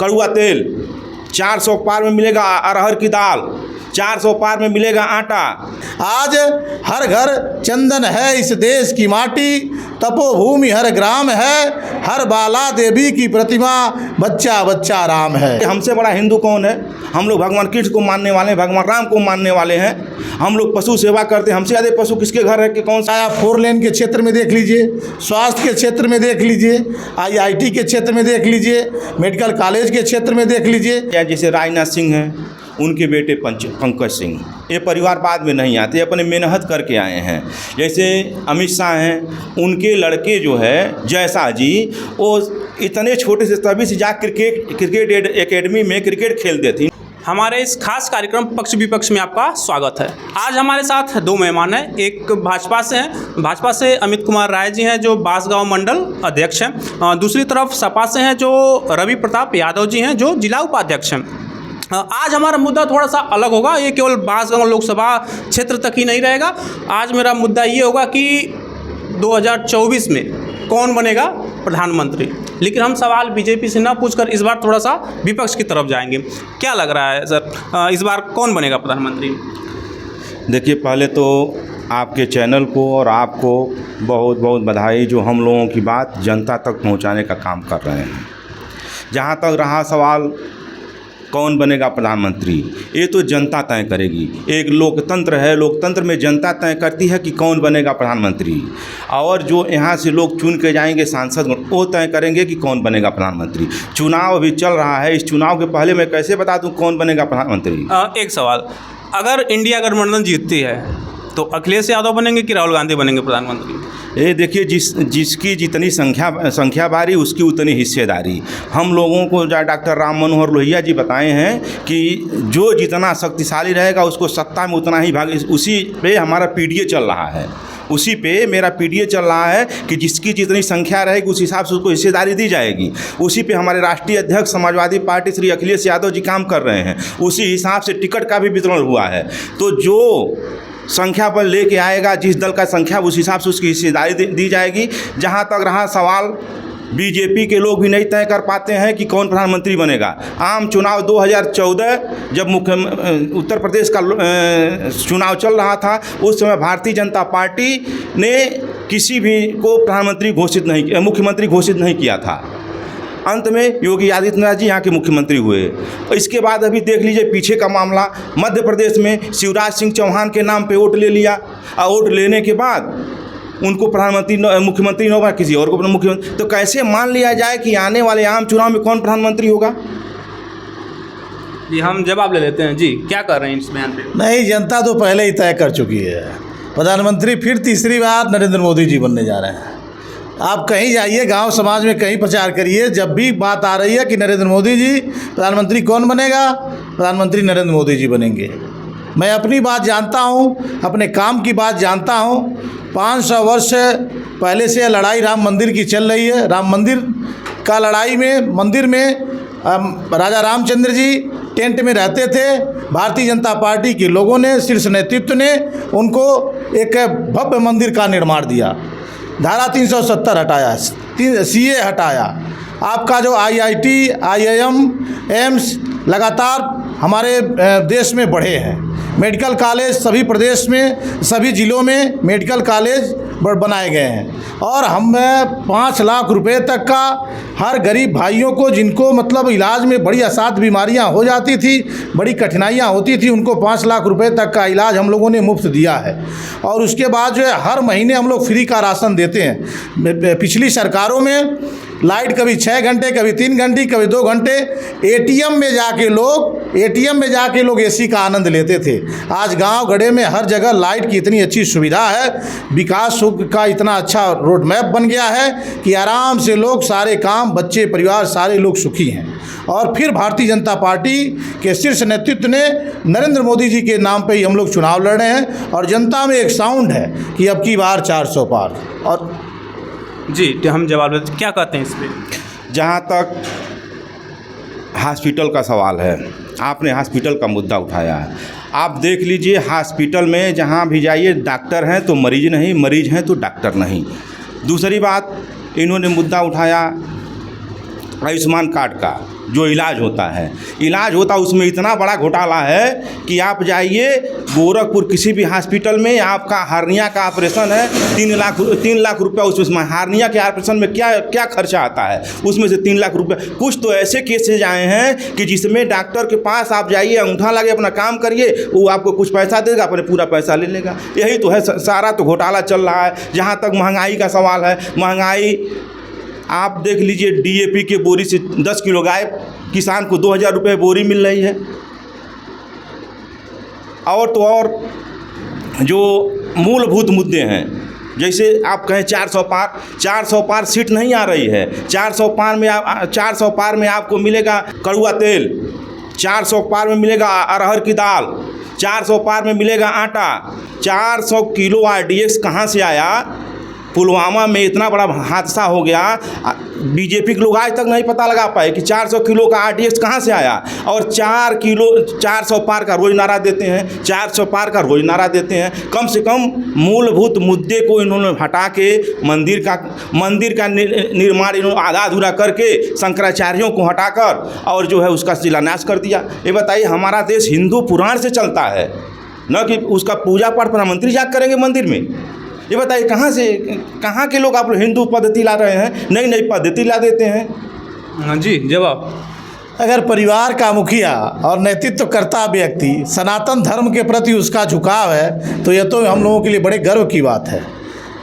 कड़ुआ तेल, 400 पार में मिलेगा अरहर की दाल, 400 पार में मिलेगा आटा। आज हर घर चंदन है इस देश की माटी, तपोभूमि हर ग्राम है, हर बाला देवी की प्रतिमा, बच्चा बच्चा राम है। हमसे बड़ा हिंदू कौन है? हम लोग भगवान कृष्ण को मानने वाले हैं, भगवान राम को मानने वाले हैं। हम लोग पशु सेवा करते हैं। हमसे ज़्यादा पशु किसके घर है कि कौन सा? आप 4 लेन के क्षेत्र में देख लीजिए, स्वास्थ्य के क्षेत्र में देख लीजिए, IIT के क्षेत्र में देख लीजिए, मेडिकल कॉलेज के क्षेत्र में देख लीजिए। जैसे राजनाथ सिंह हैं, उनके बेटे पंकज सिंह, ये परिवार बाद में नहीं आते, अपने मेहनत करके आए हैं। जैसे अमित शाह हैं, उनके लड़के जो है जयशाह जी, वो इतने छोटे से तभी से जा क्रिकेट एकेडमी में क्रिकेट खेलते थे। हमारे इस खास कार्यक्रम पक्ष विपक्ष में आपका स्वागत है। आज हमारे साथ 2 मेहमान हैं। एक भाजपा से हैं, भाजपा से अमित कुमार राय जी हैं जो बांसगांव मंडल अध्यक्ष हैं। दूसरी तरफ सपा से हैं जो रवि प्रताप यादव जी हैं जो जिला उपाध्यक्ष हैं। आज हमारा मुद्दा थोड़ा सा अलग होगा, ये केवल बांसगांव लोकसभा क्षेत्र तक ही नहीं रहेगा। आज मेरा मुद्दा ये होगा कि 2024 में कौन बनेगा प्रधानमंत्री। लेकिन हम सवाल बीजेपी से ना पूछकर इस बार थोड़ा सा विपक्ष की तरफ जाएंगे। क्या लग रहा है सर, इस बार कौन बनेगा प्रधानमंत्री? देखिए, पहले तो आपके चैनल को और आपको बहुत बहुत बधाई जो हम लोगों की बात जनता तक पहुंचाने का काम कर रहे हैं। जहां तक रहा सवाल कौन बनेगा प्रधानमंत्री, ये तो जनता तय करेगी। एक लोकतंत्र है, लोकतंत्र में जनता तय करती है कि कौन बनेगा प्रधानमंत्री, और जो यहाँ से लोग चुन के जाएंगे सांसद, वो तय करेंगे कि कौन बनेगा प्रधानमंत्री। चुनाव अभी चल रहा है, इस चुनाव के पहले मैं कैसे बता दूँ कौन बनेगा प्रधानमंत्री? एक सवाल, अगर इंडिया गठबंधन जीतती है तो अखिलेश यादव बनेंगे कि राहुल गांधी बनेंगे प्रधानमंत्री? ये देखिए, जिसकी जितनी संख्या बारी उसकी उतनी हिस्सेदारी। हम लोगों को डॉक्टर राम मनोहर लोहिया जी बताए हैं कि जो जितना शक्तिशाली रहेगा उसको सत्ता में उतना ही भाग। उसी पे हमारा PDA चल रहा है, उसी पे मेरा PDA चल रहा है कि जिसकी जितनी संख्या रहेगी उस हिसाब से उसको हिस्सेदारी दी जाएगी। उसी पे हमारे राष्ट्रीय अध्यक्ष समाजवादी पार्टी श्री अखिलेश यादव जी काम कर रहे हैं, उसी हिसाब से टिकट का भी वितरण हुआ है। तो जो संख्या पर लेके आएगा, जिस दल का संख्या उस हिसाब से उसकी हिस्सेदारी दी जाएगी। जहाँ तक रहा सवाल, बीजेपी के लोग भी नहीं तय कर पाते हैं कि कौन प्रधानमंत्री बनेगा। आम चुनाव 2014 जब उत्तर प्रदेश का चुनाव चल रहा था, उस समय भारतीय जनता पार्टी ने किसी भी को मुख्यमंत्री घोषित नहीं किया था। अंत में योगी आदित्यनाथ जी यहाँ के मुख्यमंत्री हुए। इसके बाद अभी देख लीजिए पीछे का मामला, मध्य प्रदेश में शिवराज सिंह चौहान के नाम पे वोट ले लिया, और वोट लेने के बाद उनको मुख्यमंत्री न बना, किसी और को मुख्यमंत्री। तो कैसे मान लिया जाए कि आने वाले आम चुनाव में कौन प्रधानमंत्री होगा? जी, हम जवाब ले लेते हैं। जी, क्या कर रहे हैं इस बयान पे? नहीं, जनता तो पहले ही तय कर चुकी है, प्रधानमंत्री फिर तीसरी बार नरेंद्र मोदी जी बनने जा रहे हैं। आप कहीं जाइए, गांव समाज में कहीं प्रचार करिए, जब भी बात आ रही है कि नरेंद्र मोदी जी प्रधानमंत्री, कौन बनेगा? प्रधानमंत्री नरेंद्र मोदी जी बनेंगे। मैं अपनी बात जानता हूं, अपने काम की बात जानता हूं। 500 वर्ष पहले से लड़ाई राम मंदिर की चल रही है। राम मंदिर का लड़ाई में, मंदिर में राजा रामचंद्र जी टेंट में रहते थे। भारतीय जनता पार्टी के लोगों ने, शीर्ष नेतृत्व ने उनको एक भव्य मंदिर का निर्माण दिया। धारा 370 हटाया, CA हटाया। आपका जो IIT, IIM, एम्स लगातार हमारे देश में बढ़े हैं। मेडिकल कॉलेज सभी प्रदेश में, सभी ज़िलों में मेडिकल कॉलेज बनाए गए हैं। और हम 5 लाख रुपए तक का हर गरीब भाइयों को, जिनको मतलब इलाज में बड़ी असाध्य बीमारियां हो जाती थी, बड़ी कठिनाइयां होती थी, उनको 5 लाख रुपए तक का इलाज हम लोगों ने मुफ्त दिया है। और उसके बाद जो है हर महीने हम लोग फ्री का राशन देते हैं। पिछली सरकारों में लाइट कभी 6 घंटे, कभी 3 घंटे, कभी 2 घंटे ATM में जाके लोग AC का आनंद लेते थे। आज गांव गड़े में हर जगह लाइट की इतनी अच्छी सुविधा है, विकास का इतना अच्छा रोड मैप बन गया है कि आराम से लोग सारे काम, बच्चे, परिवार सारे लोग सुखी हैं। और फिर भारतीय जनता पार्टी के शीर्ष नेतृत्व ने नरेंद्र मोदी जी के नाम पे ही हम लोग चुनाव लड़ रहे हैं। और जनता में एक साउंड है कि अब की बार 400 पार। और जी, हम जवाब देते, क्या कहते हैं इस पर? जहाँ तक हॉस्पिटल का सवाल है, आपने हॉस्पिटल का मुद्दा उठाया है। आप देख लीजिए, हॉस्पिटल में जहाँ भी जाइए डॉक्टर हैं तो मरीज नहीं, मरीज हैं तो डॉक्टर नहीं। दूसरी बात, इन्होंने मुद्दा उठाया आयुष्मान कार्ड का। जो इलाज होता है, इलाज होता उसमें इतना बड़ा घोटाला है कि आप जाइए गोरखपुर किसी भी हॉस्पिटल में, आपका हार्निया का ऑपरेशन है, 3 लाख रुपया उसमें, हार्निया के ऑपरेशन में क्या क्या खर्चा आता है, उसमें से 3 लाख रुपये। कुछ तो ऐसे केसेज आए हैं कि जिसमें डॉक्टर के पास आप जाइए, अंगूठा लगे, अपना काम करिए, वो आपको कुछ पैसा देगा, अपने पूरा पैसा ले लेगा। यही तो है, सारा तो घोटाला चल रहा है। जहाँ तक महंगाई का सवाल है, महंगाई आप देख लीजिए, DAP के बोरी से 10 किलो गाय किसान को 2000 रुपये बोरी मिल रही है। और तो और जो मूलभूत मुद्दे हैं, जैसे आप कहें 400 पार सीट नहीं आ रही है। 400 पार में आपको मिलेगा कड़ुआ तेल, 400 पार में मिलेगा अरहर की दाल, 400 पार में मिलेगा आटा। 400 किलो RDX कहाँ से आया? पुलवामा में इतना बड़ा हादसा हो गया, बीजेपी के लोग आज तक नहीं पता लगा पाए कि 400 किलो का RDX कहाँ से आया। और 400 पार का रोज नारा देते हैं, 400 पार का रोज नारा देते हैं। कम से कम मूलभूत मुद्दे को इन्होंने हटा के मंदिर का निर्माण इन्होंने आधा अधूरा करके शंकराचार्यों को हटाकर और जो है उसका शिलान्यास कर दिया। ये बताइए, हमारा देश हिंदू पुराण से चलता है, न कि उसका पूजा पाठ प्रधानमंत्री जाकर करेंगे मंदिर में। ये बताइए कहाँ के लोग आप लोग हिंदू पद्धति ला रहे हैं, नई पद्धति ला देते हैं। हाँ जी, जवाब। अगर परिवार का मुखिया और नेतृत्व करता व्यक्ति सनातन धर्म के प्रति उसका झुकाव है, तो यह तो हम लोगों के लिए बड़े गर्व की बात है।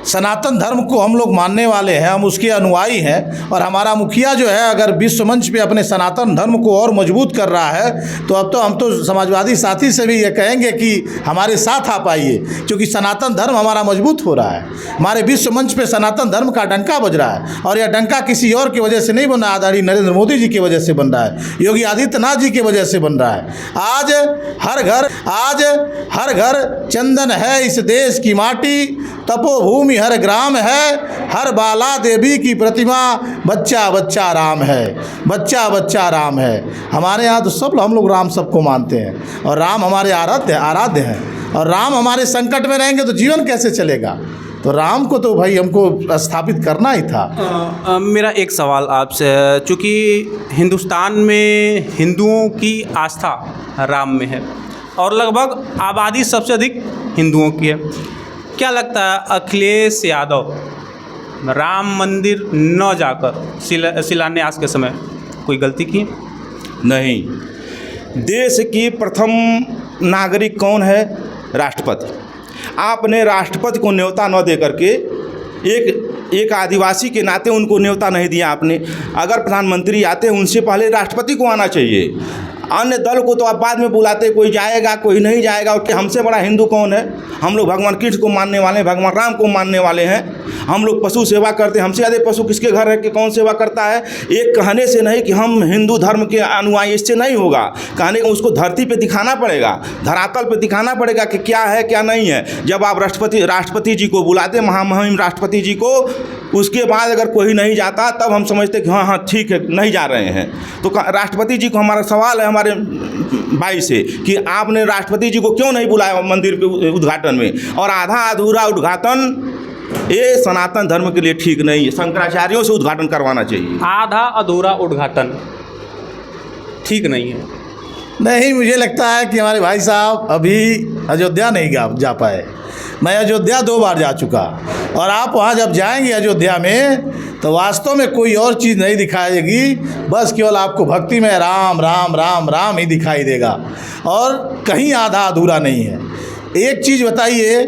सनातन धर्म को हम लोग मानने वाले हैं, हम उसके अनुयायी हैं। और हमारा मुखिया जो है, अगर विश्व मंच पे अपने सनातन धर्म को और मजबूत कर रहा है, तो अब तो हम तो समाजवादी साथी से भी ये कहेंगे कि हमारे साथ आप आइए, क्योंकि सनातन धर्म हमारा मजबूत हो रहा है। हमारे विश्व मंच पे सनातन धर्म का डंका बज रहा है, और यह डंका किसी और की वजह से नहीं बन रहा, आदरणीय नरेंद्र मोदी जी की वजह से बन रहा है, योगी आदित्यनाथ जी की वजह से बन रहा है। आज हर घर चंदन है इस देश की माटी, तपोभूमि हर ग्राम है, हर बाला देवी की प्रतिमा, बच्चा बच्चा राम है, बच्चा बच्चा राम है। हमारे यहाँ तो सब हम लोग राम सबको मानते हैं, और राम हमारे आराध्य हैं। और राम हमारे संकट में रहेंगे तो जीवन कैसे चलेगा? तो राम को तो भाई हमको स्थापित करना ही था। मेरा एक सवाल आपसे है, चूँकि हिंदुस्तान में हिंदुओं की आस्था राम में है और लगभग आबादी सबसे अधिक हिंदुओं की है, क्या लगता है अखिलेश यादव राम मंदिर न जाकर शिलान्यास के समय कोई गलती की? नहीं। देश की प्रथम नागरिक कौन है? राष्ट्रपति। आपने राष्ट्रपति को न्योता न दे करके एक आदिवासी के नाते उनको न्योता नहीं दिया आपने। अगर प्रधानमंत्री आते हैं उनसे पहले राष्ट्रपति को आना चाहिए। अन्य दल को तो आप बाद में बुलाते, कोई जाएगा कोई नहीं जाएगा। और हमसे बड़ा हिंदू कौन है? हम लोग भगवान कृष्ण को मानने वाले हैं, भगवान राम को मानने वाले हैं। हम लोग पशु सेवा करते हैं, हमसे ज़्यादा पशु किसके घर रह के कौन सेवा करता है? एक कहने से नहीं कि हम हिंदू धर्म के अनुयायी, इससे नहीं होगा। कहने को उसको धरती पे दिखाना पड़ेगा, धरातल पे दिखाना पड़ेगा कि क्या है क्या नहीं है। जब आप राष्ट्रपति जी को बुलाते, महामहिम राष्ट्रपति जी को, उसके बाद अगर कोई नहीं जाता तब हम समझते कि हाँ ठीक है, नहीं जा रहे हैं। तो राष्ट्रपति जी को हमारा सवाल है हमारे भाई से कि आपने राष्ट्रपति जी को क्यों नहीं बुलाया मंदिर के उद्घाटन में? और आधा अधूरा उद्घाटन ये सनातन धर्म के लिए ठीक नहीं है। शंकराचार्यों से उद्घाटन करवाना चाहिए। आधा अधूरा उद्घाटन ठीक नहीं है। नहीं, मुझे लगता है कि हमारे भाई साहब अभी अयोध्या नहीं जा पाए। मैं अयोध्या 2 बार जा चुका, और आप वहाँ जब जाएंगे अयोध्या में तो वास्तव में कोई और चीज़ नहीं दिखाएगी, बस केवल आपको भक्ति में राम राम राम राम ही दिखाई देगा, और कहीं आधा अधूरा नहीं है। एक चीज़ बताइए,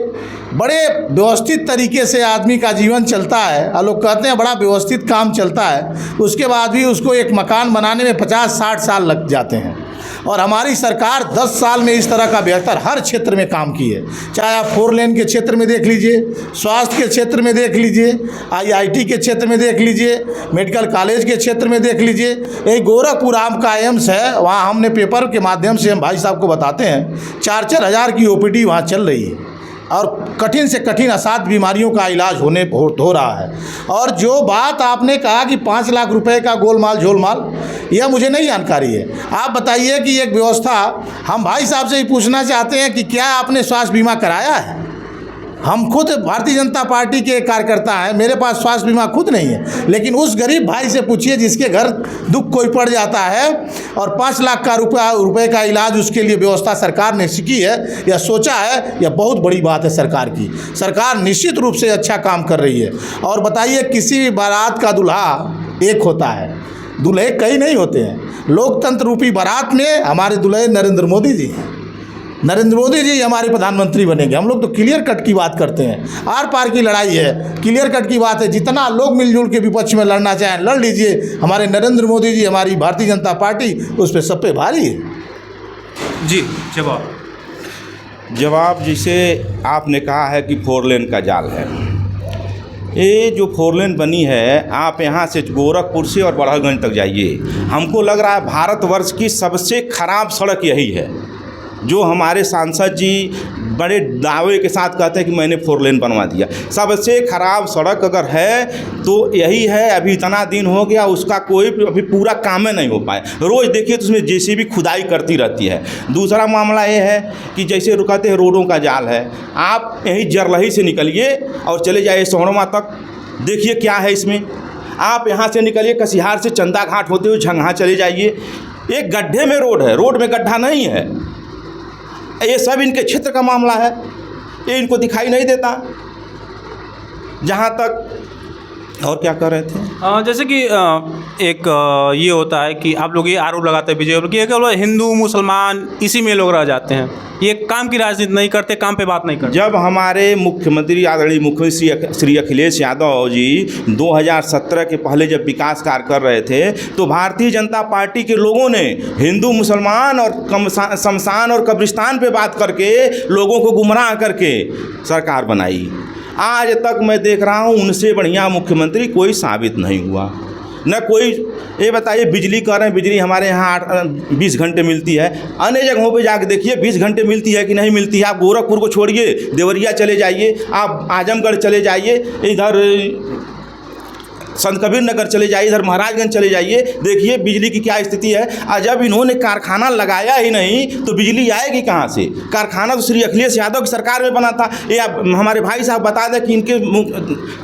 बड़े व्यवस्थित तरीके से आदमी का जीवन चलता है, और लोग कहते हैं बड़ा व्यवस्थित काम चलता है, उसके बाद भी उसको एक मकान बनाने में 50-60 साल लग जाते हैं। और हमारी सरकार 10 साल में इस तरह का बेहतर हर क्षेत्र में काम की है। चाहे आप 4 लेन के क्षेत्र में देख लीजिए, स्वास्थ्य के क्षेत्र में देख लीजिए, IIT के क्षेत्र में देख लीजिए, मेडिकल कॉलेज के क्षेत्र में देख लीजिए। यही गोरखपुर आम का एम्स है, वहाँ हमने पेपर के माध्यम से हम भाई साहब को बताते हैं 4-4 हज़ार की OPD वहाँ चल रही है, और कठिन से कठिन असाध्य बीमारियों का इलाज हो रहा है। और जो बात आपने कहा कि 5 लाख रुपए का गोलमाल झोलमाल, यह मुझे नहीं जानकारी है। आप बताइए कि एक व्यवस्था, हम भाई साहब से ही पूछना चाहते हैं कि क्या आपने स्वास्थ्य बीमा कराया है? हम खुद भारतीय जनता पार्टी के कार्यकर्ता हैं, मेरे पास स्वास्थ्य बीमा खुद नहीं है, लेकिन उस गरीब भाई से पूछिए जिसके घर दुख कोई पड़ जाता है और 5 लाख का रुपए का इलाज उसके लिए व्यवस्था सरकार ने की है या सोचा है, यह बहुत बड़ी बात है सरकार की। सरकार निश्चित रूप से अच्छा काम कर रही है। और बताइए, किसी भी बारात का दूल्हा एक होता है, दूल्हे कई नहीं होते हैं। लोकतंत्र रूपी बारात में हमारे दूल्हे नरेंद्र मोदी जी हैं। नरेंद्र मोदी जी हमारे प्रधानमंत्री बनेंगे। हम लोग तो क्लियर कट की बात करते हैं, आर पार की लड़ाई है, क्लियर कट की बात है। जितना लोग मिलजुल के विपक्ष में लड़ना चाहें लड़ लीजिए, हमारे नरेंद्र मोदी जी, हमारी भारतीय जनता पार्टी उस पर सब पे भारी है। जी, जवाब जिसे आपने कहा है कि 4 लेन का जाल है, ये जो 4 लेन बनी है, आप यहाँ से गोरखपुर से और बड़हलगंज तक जाइए, हमको लग रहा है भारतवर्ष की सबसे खराब सड़क यही है। जो हमारे सांसद जी बड़े दावे के साथ कहते हैं कि मैंने 4 लेन बनवा दिया, सबसे खराब सड़क अगर है तो यही है। अभी इतना दिन हो गया, उसका कोई अभी पूरा काम नहीं हो पाए। रोज़ देखिए तो उसमें जेसीबी खुदाई करती रहती है। दूसरा मामला ये है कि जैसे कहते हैं रोडों का जाल है, आप यहीं जरलही से निकलिए और चले जाइए सोहरमा तक, देखिए क्या है इसमें। आप यहाँ से निकलिए कसिहार से चंदा घाट होते हुए झंगहा चले जाइए, एक गड्ढे में रोड है, रोड में गड्ढा नहीं है। ये सब इनके क्षेत्र का मामला है, ये इनको दिखाई नहीं देता। जहाँ तक और क्या कर रहे थे, जैसे कि एक ये होता है कि आप लोग ये आरोप लगाते हैं बीजेपी कि केवल हिंदू मुसलमान इसी में लोग रह जाते हैं, ये काम की राजनीति नहीं करते, काम पे बात नहीं करते। जब हमारे मुख्यमंत्री आदरणीय मुख्यमंत्री श्री अखिलेश यादव जी 2017 के पहले जब विकास कार्य कर रहे थे, तो भारतीय जनता पार्टी के लोगों ने हिंदू मुसलमान और शमशान और कब्रिस्तान पे बात करके लोगों को गुमराह करके सरकार बनाई। आज तक मैं देख रहा हूँ उनसे बढ़िया मुख्यमंत्री कोई साबित नहीं हुआ। न कोई, ये बताइए बिजली कह रहे हैं, बिजली हमारे यहाँ 20 घंटे मिलती है, अन्य जगहों पे जाके देखिए 20 घंटे मिलती है कि नहीं मिलती है। आप गोरखपुर को छोड़िए, देवरिया चले जाइए, आप आजमगढ़ चले जाइए, इधर संत कबीर नगर चले जाइए, इधर महाराजगंज चले जाइए, देखिए बिजली की क्या स्थिति है। और जब इन्होंने कारखाना लगाया ही नहीं तो बिजली आएगी कहाँ से? कारखाना तो श्री अखिलेश यादव की सरकार में बना था। ये आप हमारे भाई साहब बता दें कि इनके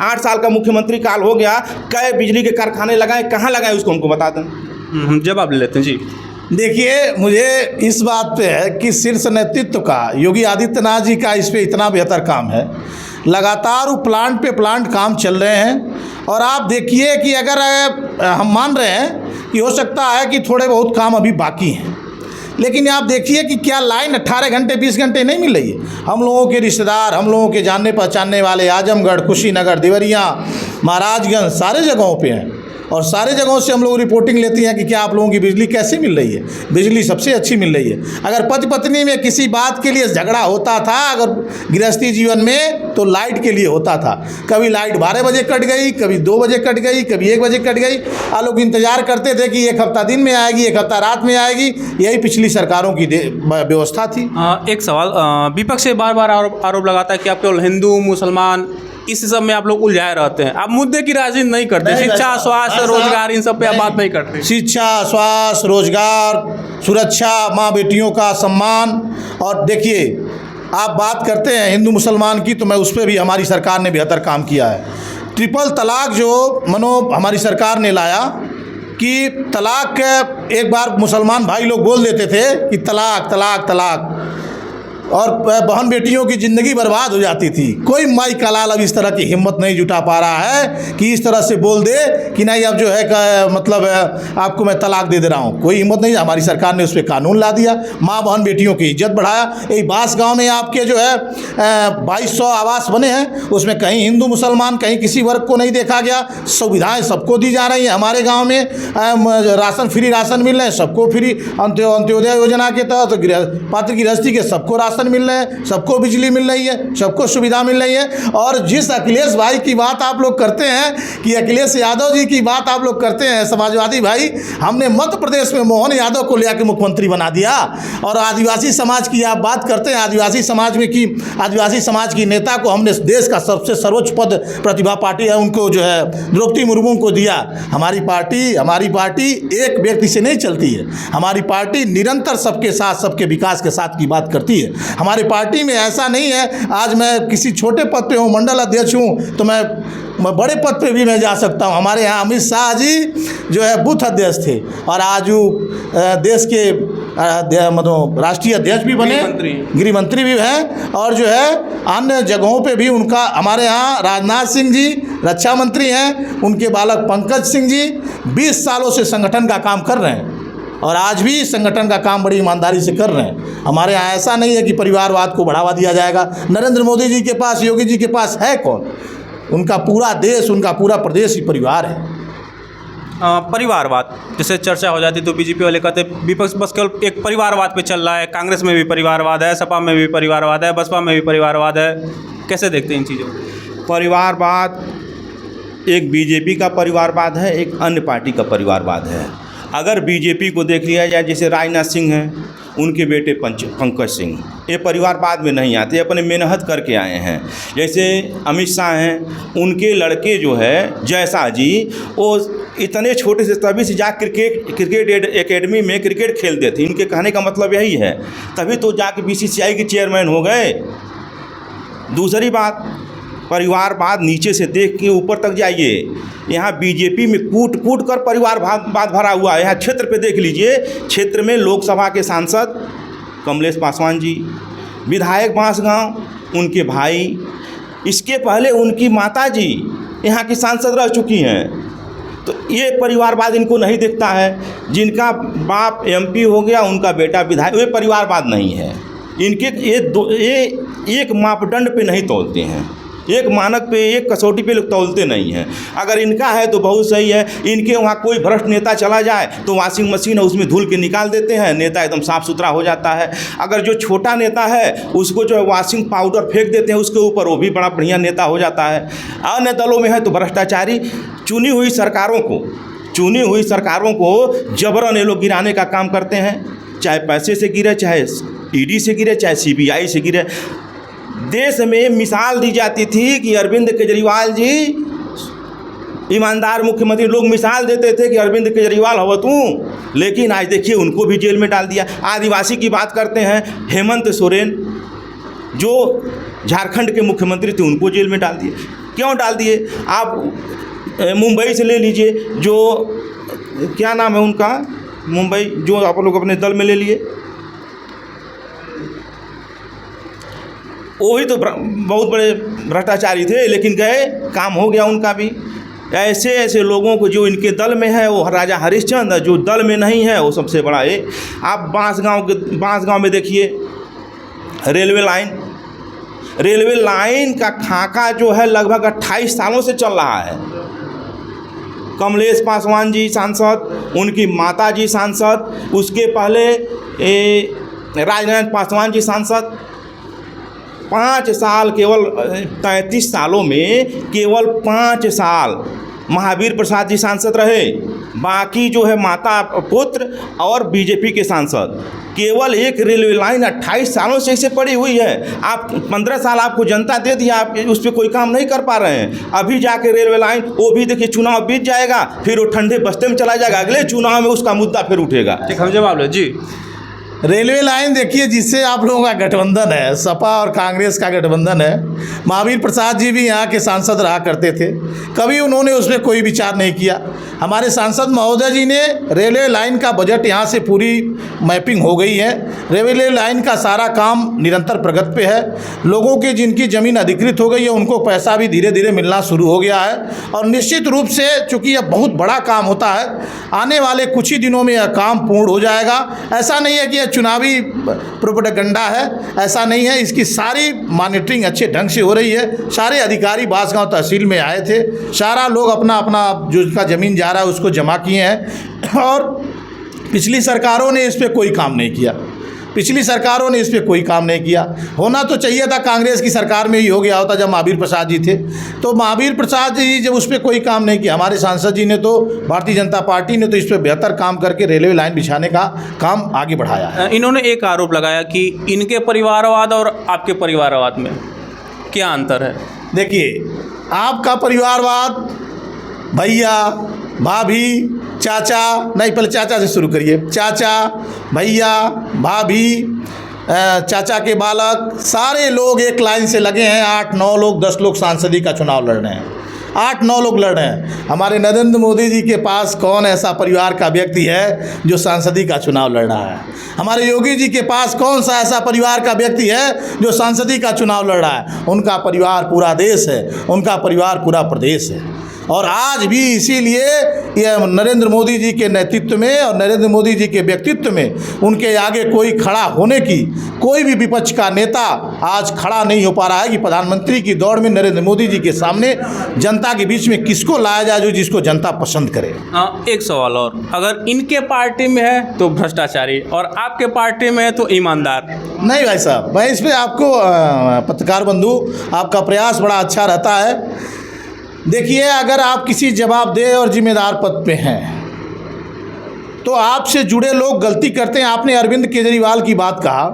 8 साल का मुख्यमंत्री काल हो गया, कई बिजली के कारखाने लगाए, कहाँ लगाए उसको हमको बता दें। हम जवाब ले लेते हैं जी। देखिए, मुझे इस बात पे है कि शीर्ष नेतृत्व का, योगी आदित्यनाथ जी का इस पे इतना बेहतर काम है। लगातार वो प्लांट पे प्लांट काम चल रहे हैं। और आप देखिए कि अगर हम मान रहे हैं कि हो सकता है कि थोड़े बहुत काम अभी बाकी हैं, लेकिन आप देखिए कि क्या लाइन 18 घंटे 20 घंटे नहीं मिल रही है। हम लोगों के रिश्तेदार, हम लोगों के जानने पहचानने वाले आजमगढ़, कुशीनगर, देवरिया, महाराजगंज सारे जगहों पे हैं, और सारे जगहों से हम लोग रिपोर्टिंग लेती हैं कि क्या आप लोगों की बिजली कैसे मिल रही है। बिजली सबसे अच्छी मिल रही है। अगर पति पत्नी में किसी बात के लिए झगड़ा होता था अगर गृहस्थी जीवन में, तो लाइट के लिए होता था। कभी लाइट 12 बजे कट गई, कभी 2 बजे कट गई, कभी 1 बजे कट गई। आप लोग इंतजार करते थे कि 1 हफ्ता दिन में आएगी, 1 हफ्ता रात में आएगी। यही पिछली सरकारों की व्यवस्था थी। एक सवाल, विपक्ष से बार बार आरोप लगाता है कि आप केवल हिंदू मुसलमान इस सब में आप लोग उलझाए रहते हैं, आप मुद्दे की राजनीति नहीं करते। शिक्षा, स्वास्थ्य, रोजगार, इन सब पे आप बात नहीं करते। शिक्षा, स्वास्थ्य, रोजगार, सुरक्षा, माँ बेटियों का सम्मान। और देखिए, आप बात करते हैं हिंदू मुसलमान की, तो मैं उस पर भी हमारी सरकार ने बेहतर काम किया है। ट्रिपल तलाक जो हमारी सरकार ने लाया कि तलाक, एक बार मुसलमान भाई लोग बोल देते थे कि तलाक तलाक तलाक, और बहन बेटियों की ज़िंदगी बर्बाद हो जाती थी। कोई माई का लाल अब इस तरह की हिम्मत नहीं जुटा पा रहा है कि इस तरह से बोल दे कि नहीं अब जो है मतलब आपको मैं तलाक दे रहा हूँ। कोई हिम्मत नहीं। हमारी सरकार ने उस पर कानून ला दिया, माँ बहन बेटियों की इज्जत बढ़ाया। यही बांस गांव में आपके जो है 2200 आवास बने हैं, उसमें कहीं हिंदू मुसलमान कहीं किसी वर्ग को नहीं देखा गया। सुविधाएँ सबको दी जा रही हैं। हमारे गाँव में राशन, फ्री राशन मिल रहे हैं सबको, फ्री अंत्योदय योजना के तहत पात्र गृहस्थी के सबको राशन मिल रहे हैं, सबको बिजली मिल रही है, सबको सुविधा मिल रही है। और जिस अखिलेश भाई की बात आप लोग करते हैं कि अखिलेश यादव जी की बात आप लोग करते हैं, समाजवादी भाई, हमने मध्य प्रदेश में मोहन यादव को लेकर मुख्यमंत्री बना दिया। और आदिवासी समाज की आप बात करते हैं, आदिवासी समाज में की आदिवासी समाज की नेता को हमने देश का सबसे सर्वोच्च पद, प्रतिभा पार्टी है उनको जो है द्रौपदी मुर्मू को दिया। हमारी पार्टी एक व्यक्ति से नहीं चलती है। हमारी पार्टी निरंतर सबके साथ, सबके विकास के साथ की बात करती है। हमारी पार्टी में ऐसा नहीं है आज मैं किसी छोटे पद पे हूँ, मंडल अध्यक्ष हूँ, तो मैं बड़े पद पे भी मैं जा सकता हूँ। हमारे यहाँ अमित शाह जी जो है बूथ अध्यक्ष थे और आज वो देश के मतलब राष्ट्रीय अध्यक्ष भी बने, गृह मंत्री भी हैं, और जो है अन्य जगहों पे भी उनका, हमारे यहाँ राजनाथ सिंह जी रक्षा मंत्री हैं, उनके बालक पंकज सिंह जी 20 सालों से संगठन का काम कर रहे हैं और आज भी संगठन का काम बड़ी ईमानदारी से कर रहे हैं। हमारे यहाँ ऐसा नहीं है कि परिवारवाद को बढ़ावा दिया जाएगा। नरेंद्र मोदी जी के पास, योगी जी के पास है कौन? उनका पूरा देश, उनका पूरा प्रदेश ही परिवार है। परिवारवाद जैसे चर्चा हो जाती तो बीजेपी वाले कहते विपक्ष बस केवल एक परिवारवाद पे चल रहा है, कांग्रेस में भी परिवारवाद है, सपा में भी परिवारवाद है, बसपा में भी परिवारवाद है। कैसे देखते हैं इन चीज़ों को? परिवारवाद एक बीजेपी का परिवारवाद है, एक अन्य पार्टी का परिवारवाद है। अगर बीजेपी को देख लिया जाए, जैसे राजनाथ सिंह हैं, उनके बेटे पंकज सिंह, ये परिवारवाद में नहीं आते, अपने मेहनत करके आए हैं। जैसे अमित शाह हैं, उनके लड़के जो है जयशाह जी, वो इतने छोटे से तभी से जा क्रिकेट एकेडमी में क्रिकेट खेलते थे। इनके कहने का मतलब यही है, तभी तो जाके BCCI के चेयरमैन हो गए। दूसरी बात, परिवारवाद नीचे से देख के ऊपर तक जाइए, यहाँ बीजेपी में कूट कूट कर परिवारवाद भरा हुआ है। यहाँ क्षेत्र पे देख लीजिए, क्षेत्र में लोकसभा के सांसद कमलेश पासवान जी, विधायक बांसगांव उनके भाई, इसके पहले उनकी माता जी यहाँ की सांसद रह चुकी हैं। तो ये परिवारवाद इनको नहीं दिखता है। जिनका बाप MP हो गया, उनका बेटा विधायक, ये परिवारवाद नहीं है। इनके ये एक मापदंड पे नहीं तोलते हैं, एक मानक पे, एक कसौटी पे लोग तौलते नहीं हैं। अगर इनका है तो बहुत सही है। इनके वहाँ कोई भ्रष्ट नेता चला जाए तो वॉशिंग मशीन है उसमें धुल के निकाल देते हैं, नेता एकदम साफ़ सुथरा हो जाता है। अगर जो छोटा नेता है उसको जो है वॉशिंग पाउडर फेंक देते हैं उसके ऊपर, वो भी बड़ा बढ़िया नेता हो जाता है। अन्य दलों में है तो भ्रष्टाचारी चुनी हुई सरकारों को जबरन ये लोग गिराने का काम करते हैं, चाहे पैसे से गिरे, चाहे ED से गिरे, चाहे CBI से गिरे। देश में मिसाल दी जाती थी कि अरविंद केजरीवाल जी ईमानदार मुख्यमंत्री, लोग मिसाल देते थे कि अरविंद केजरीवाल हो तू, लेकिन आज देखिए उनको भी जेल में डाल दिया। आदिवासी की बात करते हैं, हेमंत सोरेन जो झारखंड के मुख्यमंत्री थे, उनको जेल में डाल दिए। क्यों डाल दिए? आप मुंबई से ले लीजिए, जो क्या नाम है उनका, मुंबई जो आप लोग अपने दल में ले लिए, वही तो बहुत बड़े भ्रष्टाचारी थे, लेकिन गए, काम हो गया उनका भी। ऐसे ऐसे लोगों को जो इनके दल में है, वो राजा हरिश्चंद्र, जो दल में नहीं है वो सबसे बड़ा है। आप बांसगांव में देखिए, रेलवे लाइन का खाका जो है लगभग 28 सालों से चल रहा है। कमलेश पासवान जी सांसद, उनकी माता जी सांसद, उसके पहले राजनाथ पासवान जी सांसद। 5 साल, केवल 33 सालों में केवल 5 साल महावीर प्रसाद जी सांसद रहे। बाकी जो है माता पुत्र और बीजेपी के सांसद। केवल एक रेलवे लाइन 28 सालों से इसे पड़ी हुई है। आप 15 साल आपको जनता दे दिया, आप उस पर कोई काम नहीं कर पा रहे हैं। अभी जाके रेलवे लाइन, वो भी देखिए चुनाव बीत जाएगा, फिर वो ठंडे बस्ते में चला जाएगा, अगले चुनाव में उसका मुद्दा फिर उठेगा। ठीक, हम जवाब लो जी। रेलवे लाइन देखिए, जिससे आप लोगों का गठबंधन है, सपा और कांग्रेस का गठबंधन है। महावीर प्रसाद जी भी यहाँ के सांसद रहा करते थे, कभी उन्होंने उस पर कोई विचार नहीं किया। हमारे सांसद महोदय जी ने रेलवे लाइन का बजट, यहाँ से पूरी मैपिंग हो गई है। रेलवे लाइन का सारा काम निरंतर प्रगति पे है। लोगों की जिनकी ज़मीन अधिकृत हो गई है, उनको पैसा भी धीरे धीरे मिलना शुरू हो गया है। और निश्चित रूप से चूँकि यह बहुत बड़ा काम होता है, आने वाले कुछ ही दिनों में यह काम पूर्ण हो जाएगा। ऐसा नहीं है कि चुनावी प्रोपेगेंडा है, ऐसा नहीं है। इसकी सारी मॉनिटरिंग अच्छे ढंग से हो रही है। सारे अधिकारी बांसगांव तहसील में आए थे, सारा लोग अपना अपना जो इसका ज़मीन जा रहा है उसको जमा किए हैं। और पिछली सरकारों ने इस पर कोई काम नहीं किया, होना तो चाहिए था कांग्रेस की सरकार में ही हो गया होता जब महावीर प्रसाद जी थे। तो महावीर प्रसाद जी जब उस पर कोई काम नहीं किया, हमारे सांसद जी ने तो, भारतीय जनता पार्टी ने तो इस पर बेहतर काम करके रेलवे लाइन बिछाने का काम आगे बढ़ाया है। इन्होंने एक आरोप लगाया कि इनके परिवारवाद और आपके परिवारवाद में क्या अंतर है? देखिए, आपका परिवारवाद भैया भाभी चाचा, नहीं पहले चाचा से शुरू करिए, चाचा भैया भाभी चाचा के बालक, सारे लोग एक लाइन से लगे हैं। 8-9 लोग 10 लोग सांसदी का चुनाव लड़ रहे हैं, 8-9 लोग लड़ रहे हैं। हमारे नरेंद्र मोदी जी के पास कौन ऐसा परिवार का व्यक्ति है जो सांसदी का चुनाव लड़ रहा है? हमारे योगी जी के पास कौन सा ऐसा परिवार का व्यक्ति है जो सांसदी का चुनाव लड़ रहा है? उनका परिवार पूरा देश है, उनका परिवार पूरा प्रदेश है। और आज भी इसीलिए ये नरेंद्र मोदी जी के नेतृत्व में और नरेंद्र मोदी जी के व्यक्तित्व में उनके आगे कोई खड़ा होने की, कोई भी विपक्ष का नेता आज खड़ा नहीं हो पा रहा है कि प्रधानमंत्री की दौड़ में नरेंद्र मोदी जी के सामने जनता के बीच में किसको लाया जाए जो जिसको जनता पसंद करे। एक सवाल और, अगर इनके पार्टी में है तो भ्रष्टाचारी और आपके पार्टी में है तो ईमानदार? नहीं भाई साहब, मैं इस पर आपको पत्रकार बंधु, आपका प्रयास बड़ा अच्छा रहता है। देखिए, अगर आप किसी जवाबदेह और जिम्मेदार पद पे हैं तो आपसे जुड़े लोग गलती करते हैं। आपने अरविंद केजरीवाल की बात कहा।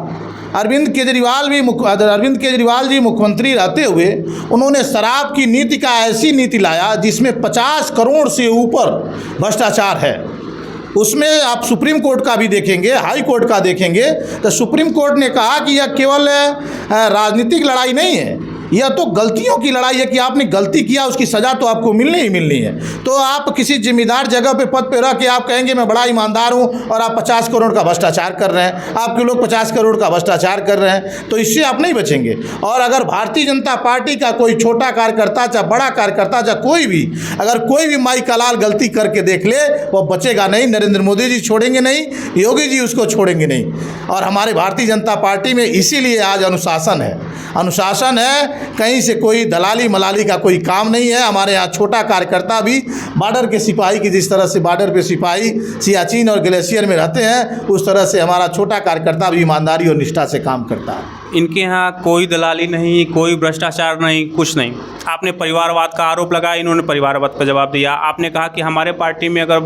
अरविंद केजरीवाल जी मुख्यमंत्री रहते हुए उन्होंने शराब की नीति का ऐसी नीति लाया जिसमें 50 करोड़ से ऊपर भ्रष्टाचार है। उसमें आप सुप्रीम कोर्ट का भी देखेंगे, हाई कोर्ट का देखेंगे तो सुप्रीम कोर्ट ने कहा कि यह केवल राजनीतिक लड़ाई नहीं है, यह तो गलतियों की लड़ाई है कि आपने गलती किया, उसकी सज़ा तो आपको मिलनी ही मिलनी है। तो आप किसी जिम्मेदार जगह पे पद पे रह के आप कहेंगे मैं बड़ा ईमानदार हूँ और आप 50 करोड़ का भ्रष्टाचार कर रहे हैं, आपके लोग 50 करोड़ का भ्रष्टाचार कर रहे हैं, तो इससे आप नहीं बचेंगे। और अगर भारतीय जनता पार्टी का कोई छोटा कार्यकर्ता चाहे बड़ा कार्यकर्ता चाहे कोई भी, अगर कोई भी माई का लाल गलती करके देख ले, वो बचेगा नहीं। नरेंद्र मोदी जी छोड़ेंगे नहीं, योगी जी उसको छोड़ेंगे नहीं। और हमारे भारतीय जनता पार्टी में इसीलिए आज अनुशासन है, अनुशासन है। कहीं से कोई दलाली मलाली का कोई काम नहीं है। हमारे यहाँ छोटा कार्यकर्ता भी बॉर्डर के सिपाही की, जिस तरह से बॉर्डर पे सिपाही सियाचिन और ग्लेशियर में रहते हैं, उस तरह से हमारा छोटा कार्यकर्ता भी ईमानदारी और निष्ठा से काम करता है। इनके यहाँ कोई दलाली नहीं, कोई भ्रष्टाचार नहीं, कुछ नहीं। आपने परिवारवाद का आरोप लगाया, इन्होंने परिवारवाद का जवाब दिया। आपने कहा कि हमारे पार्टी में अगर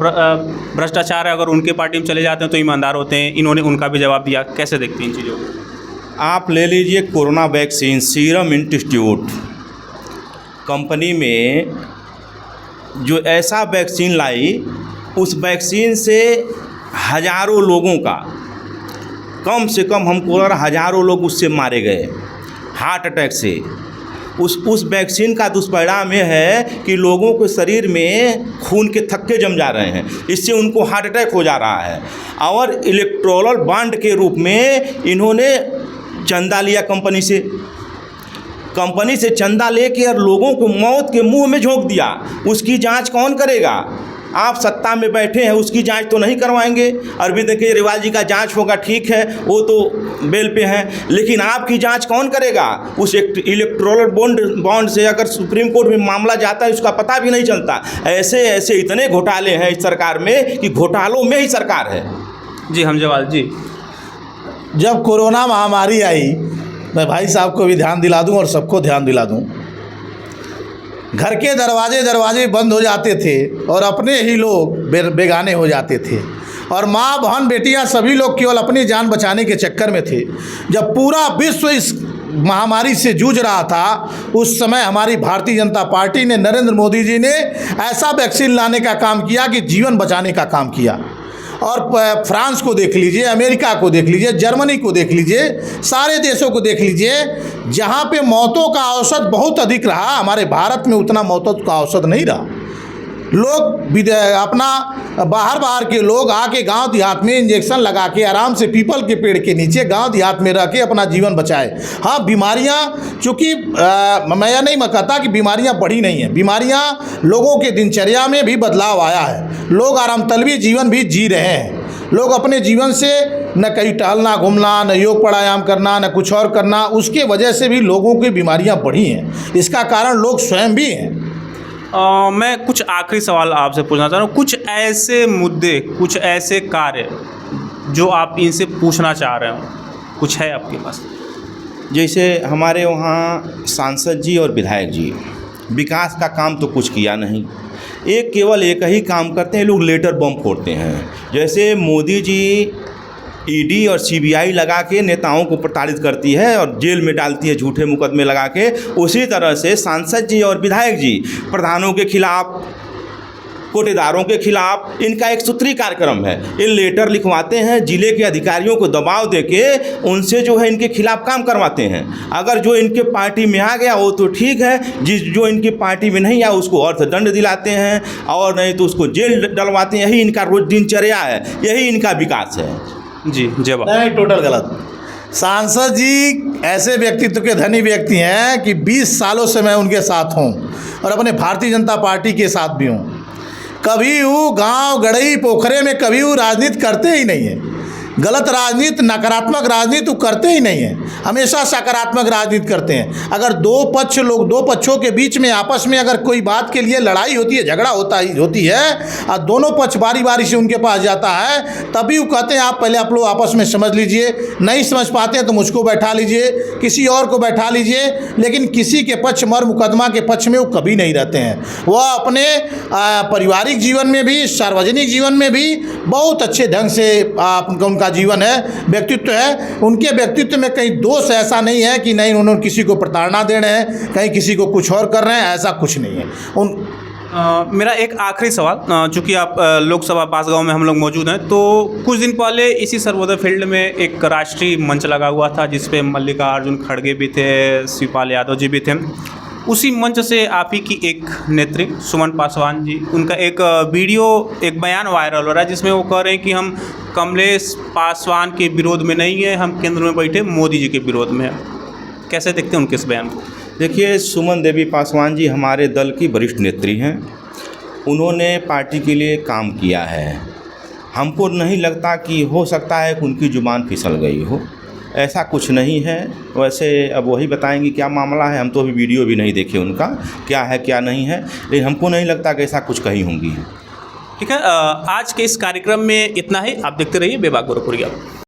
भ्रष्टाचार है, अगर उनके पार्टी में चले जाते हैं तो ईमानदार होते हैं, इन्होंने उनका भी जवाब दिया। कैसे देखते हैं इन चीज़ों को? आप ले लीजिए corona vaccine, serum institute company में जो ऐसा वैक्सीन लाई, उस वैक्सीन से हज़ारों लोगों का, कम से कम हमको हज़ारों लोग उससे मारे गए हार्ट अटैक से। उस वैक्सीन का दुष्परिणाम यह है कि लोगों के शरीर में खून के थक्के जम जा रहे हैं, इससे उनको हार्ट अटैक हो जा रहा है। और इलेक्टोरल बॉन्ड के रूप में इन्होंने चंदा लिया कंपनी से चंदा लेके और लोगों को मौत के मुंह में झोंक दिया। उसकी जांच कौन करेगा? आप सत्ता में बैठे हैं, उसकी जांच तो नहीं करवाएंगे। अरविंद केजरीवाल जी का जांच होगा, ठीक है, वो तो बेल पे हैं, लेकिन आपकी जांच कौन करेगा? उस इलेक्टोरल बॉन्ड से अगर सुप्रीम कोर्ट में मामला जाता है, उसका पता भी नहीं चलता। ऐसे ऐसे इतने घोटाले हैं इस सरकार में कि घोटालों में ही सरकार है। जी हमजेवाल जी, जब कोरोना महामारी आई, मैं भाई साहब को भी ध्यान दिला दूं और सबको ध्यान दिला दूं, घर के दरवाजे बंद हो जाते थे और अपने ही लोग बेगाने हो जाते थे, और माँ बहन बेटियाँ सभी लोग केवल अपनी जान बचाने के चक्कर में थे। जब पूरा विश्व इस महामारी से जूझ रहा था, उस समय हमारी भारतीय जनता पार्टी ने, नरेंद्र मोदी जी ने ऐसा वैक्सीन लाने का काम किया कि जीवन बचाने का काम किया। और फ्रांस को देख लीजिए, अमेरिका को देख लीजिए, जर्मनी को देख लीजिए, सारे देशों को देख लीजिए, जहाँ पे मौतों का औसत बहुत अधिक रहा, हमारे भारत में उतना मौतों का औसत नहीं रहा। लोग अपना बाहर के लोग आके गांव देहात में इंजेक्शन लगा के आराम से पीपल के पेड़ के नीचे गांव देहात में रह के अपना जीवन बचाए। हाँ, बीमारियां, चूँकि मैं यह नहीं कहता कि बीमारियां बढ़ी नहीं हैं, बीमारियां लोगों के दिनचर्या में भी बदलाव आया है। लोग आरामतलबी जीवन भी जी रहे हैं। लोग अपने जीवन से न कहीं टहलना घूमना, न योग प्राणायाम करना, न कुछ और करना, उसके वजह से भी लोगों की बीमारियां बढ़ी हैं। इसका कारण लोग स्वयं भी हैं। मैं कुछ आखिरी सवाल आपसे पूछना चाह रहा हूँ। कुछ ऐसे मुद्दे, कुछ ऐसे कार्य जो आप इनसे पूछना चाह रहे हो, कुछ है आपके पास? जैसे हमारे वहाँ सांसद जी और विधायक जी विकास का काम तो कुछ किया नहीं, केवल एक ही काम करते हैं, लोग लेटर बम फोड़ते हैं। जैसे मोदी जी ईडी और सीबीआई लगा के नेताओं को प्रताड़ित करती है और जेल में डालती है झूठे मुकदमे लगा के, उसी तरह से सांसद जी और विधायक जी प्रधानों के खिलाफ कोटेदारों के खिलाफ इनका एक सूत्री कार्यक्रम है। ये लेटर लिखवाते हैं, जिले के अधिकारियों को दबाव देके उनसे जो है इनके खिलाफ काम करवाते हैं। अगर जो इनके पार्टी में आ गया वो तो ठीक है, जो इनकी पार्टी में नहीं आया उसको अर्थदंड दिलाते हैं और नहीं तो उसको जेल डलवाते हैं। यही इनका रोज दिनचर्या है, यही इनका विकास है। जी जय बाबा। नहीं, टोटल गलत। सांसद जी ऐसे व्यक्तित्व के धनी व्यक्ति हैं कि 20 सालों से मैं उनके साथ हूं और अपने भारतीय जनता पार्टी के साथ भी हूं। कभी वो गांव गड़ई पोखरे में कभी वो राजनीति करते ही नहीं है। गलत राजनीति, नकारात्मक राजनीति वो करते ही नहीं है, हमेशा सकारात्मक राजनीति करते हैं। अगर दो पक्षों के बीच में आपस में अगर कोई बात के लिए लड़ाई होती है, झगड़ा होती है और दोनों पक्ष बारी बारी से उनके पास जाता है, तभी वो कहते हैं आप पहले आप लोग आपस में समझ लीजिए, नहीं समझ पाते हैं तो मुझको बैठा लीजिए, किसी और को बैठा लीजिए, लेकिन किसी के पक्ष मर मुकदमा के पक्ष में वो कभी नहीं रहते हैं। वह अपने पारिवारिक जीवन में भी, सार्वजनिक जीवन में भी बहुत अच्छे ढंग से उनका जीवन है, व्यक्तित्व है। उनके व्यक्तित्व में कहीं दोष ऐसा नहीं है कि नहीं उन्होंने किसी को प्रताड़ना दे रहे हैं, कहीं किसी को कुछ और कर रहे हैं, ऐसा कुछ नहीं है। मेरा एक आखिरी सवाल, चूँकि आप लोकसभा बांसगांव में हम लोग मौजूद हैं, तो कुछ दिन पहले इसी सर्वोदय फील्ड में एक राष्ट्रीय मंच लगा हुआ था जिसपे मल्लिकार्जुन खड़गे भी थे, शिवपाल यादव जी भी थे। उसी मंच से आप ही की एक नेत्री सुमन पासवान जी, उनका एक वीडियो, एक बयान वायरल हो रहा है जिसमें वो कह रहे हैं कि हम कमलेश पासवान के विरोध में नहीं है, हम केंद्र में बैठे मोदी जी के विरोध में है। कैसे देखते हैं उनके इस बयान को? देखिए, सुमन देवी पासवान जी हमारे दल की वरिष्ठ नेत्री हैं। उन्होंने पार्टी के लिए काम किया है। हमको नहीं लगता कि हो सकता है कि उनकी जुबान फिसल गई हो, ऐसा कुछ नहीं है। वैसे अब वही बताएंगे क्या मामला है, हम तो अभी वीडियो भी नहीं देखे उनका, क्या है क्या नहीं है, लेकिन हमको नहीं लगता कि ऐसा कुछ कही होंगी। ठीक है, आज के इस कार्यक्रम में इतना ही। आप देखते रहिए बेबाक गोरखपुरिया।